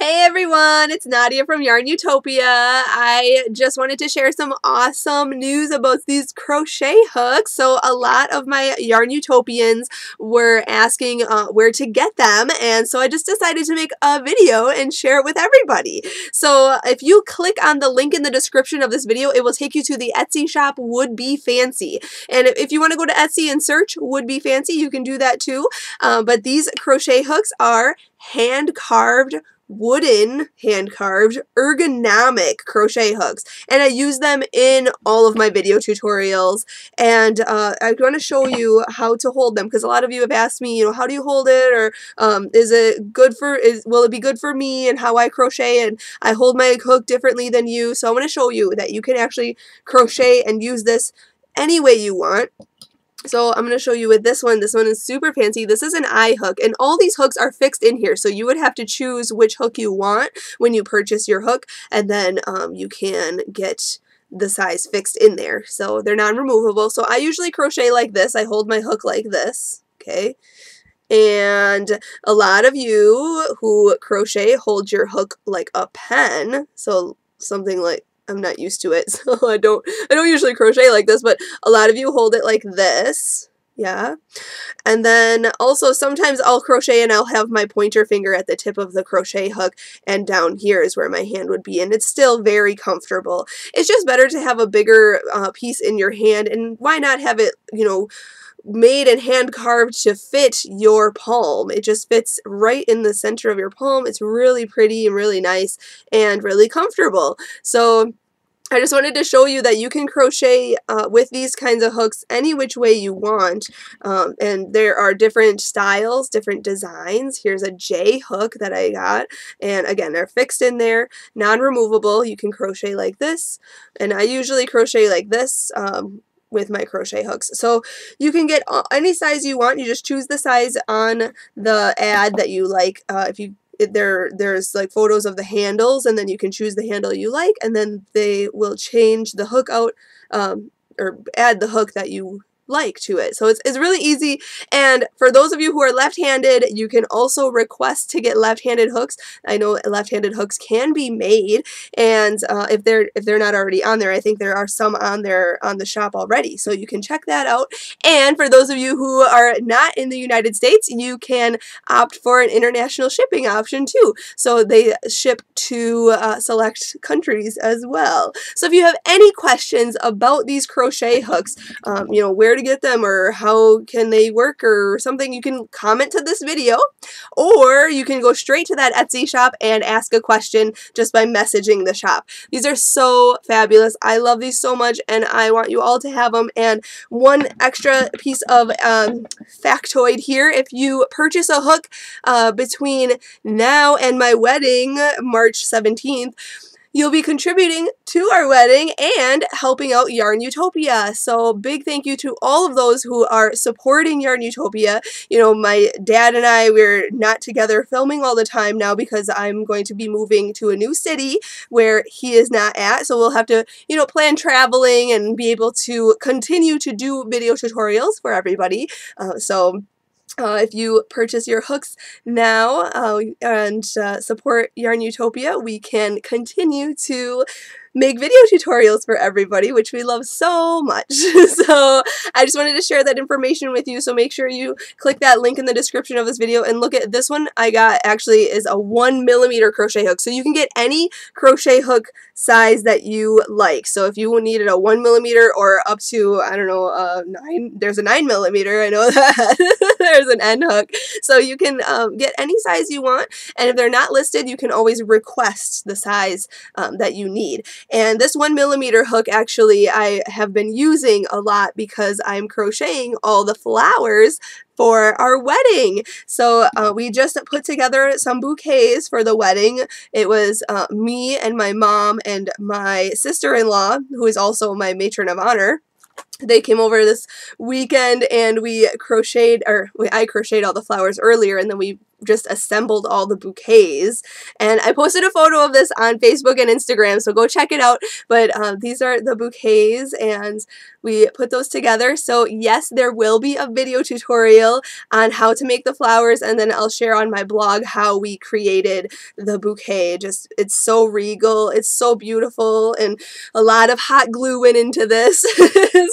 Hey everyone, it's Nadia from YARNutopia. I just wanted to share some awesome news about these crochet hooks. So a lot of my YARNutopians were asking where to get them, and so I just decided to make a video and share it with everybody. So if you click on the link in the description of this video, it will take you to the Etsy shop WoodBeFancy. And if you want to go to Etsy and search WoodBeFancy, you can do that too. But these crochet hooks are hand-carved, wooden, hand-carved, ergonomic crochet hooks, and I use them in all of my video tutorials. And I'm going to show you how to hold them, because a lot of you have asked me, how do you hold it, or is it good for, will it be good for me, and how I crochet, and I hold my hook differently than you. So I'm going to show you that you can actually crochet and use this any way you want. So I'm going to show you with this one. This one is super fancy. This is an eye hook, and all these hooks are fixed in here. So you would have to choose which hook you want when you purchase your hook, and then you can get the size fixed in there. So they're non-removable. So I usually crochet like this. I hold my hook like this, okay? And a lot of you who crochet hold your hook like a pen. So something like, I'm not used to it, so I don't usually crochet like this, but a lot of you hold it like this, yeah. And then also sometimes I'll crochet and I'll have my pointer finger at the tip of the crochet hook, and down here is where my hand would be, and it's still very comfortable. It's just better to have a bigger piece in your hand, and why not have it, made and hand carved to fit your palm. It just fits right in the center of your palm. It's really pretty and really nice and really comfortable. So I just wanted to show you that you can crochet with these kinds of hooks any which way you want, and there are different styles, different designs. Here's a J hook that I got, and again, they're fixed in there, non-removable. You can crochet like this, and I usually crochet like this with my crochet hooks. So you can get any size you want. You just choose the size on the ad that you like. There's like photos of the handles, and then you can choose the handle you like, and then they will change the hook out or add the hook that you like to it. So it's really easy. And for those of you who are left-handed, you can also request to get left-handed hooks. I know left-handed hooks can be made, and if they're not already on there, I think there are some on there on the shop already, so you can check that out. And for those of you who are not in the United States, you can opt for an international shipping option too, so they ship to select countries as well. So if you have any questions about these crochet hooks, where to get them or how can they work or something, you can comment to this video, or you can go straight to that Etsy shop and ask a question just by messaging the shop. These are so fabulous. I love these so much, and I want you all to have them. And one extra piece of factoid here: if you purchase a hook between now and my wedding, March 17th, you'll be contributing to our wedding and helping out YARNutopia. So big thank you to all of those who are supporting YARNutopia. My dad and I, we're not together filming all the time now because I'm going to be moving to a new city where he is not at. So we'll have to, plan traveling and be able to continue to do video tutorials for everybody. If you purchase your hooks now and support YARNutopia, we can continue to make video tutorials for everybody, which we love so much. So I just wanted to share that information with you, so make sure you click that link in the description of this video and look at this one. I got actually is a 1mm crochet hook, so you can get any crochet hook size that you like. So if you needed a 1mm or up to, I don't know, 9, there's a 9mm, I know that. There's an end hook, so you can get any size you want, and if they're not listed, you can always request the size that you need. And this 1mm hook, actually, I have been using a lot because I'm crocheting all the flowers for our wedding. So we just put together some bouquets for the wedding. It was me and my mom and my sister-in-law, who is also my matron of honor. They came over this weekend and we crocheted, or I crocheted all the flowers earlier, and then we just assembled all the bouquets. And I posted a photo of this on Facebook and Instagram, so go check it out. But these are the bouquets, and we put those together. So yes, there will be a video tutorial on how to make the flowers, and then I'll share on my blog how we created the bouquet. Just, it's so regal, it's so beautiful, and a lot of hot glue went into this.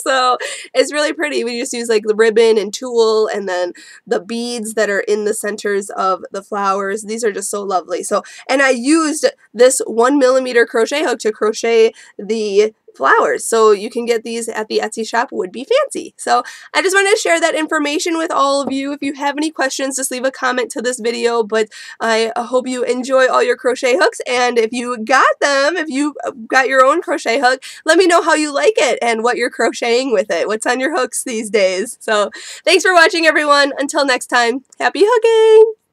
So it's really pretty. We just use like the ribbon and tulle, and then the beads that are in the centers of the flowers. These are just so lovely. So, and I used this 1mm crochet hook to crochet the flowers. So you can get these at the Etsy shop WoodBeFancy. So I just wanted to share that information with all of you. If you have any questions, just leave a comment to this video. But I hope you enjoy all your crochet hooks. And if you got them, if you got your own crochet hook, let me know how you like it and what you're crocheting with it. What's on your hooks these days? So thanks for watching, everyone. Until next time, happy hooking!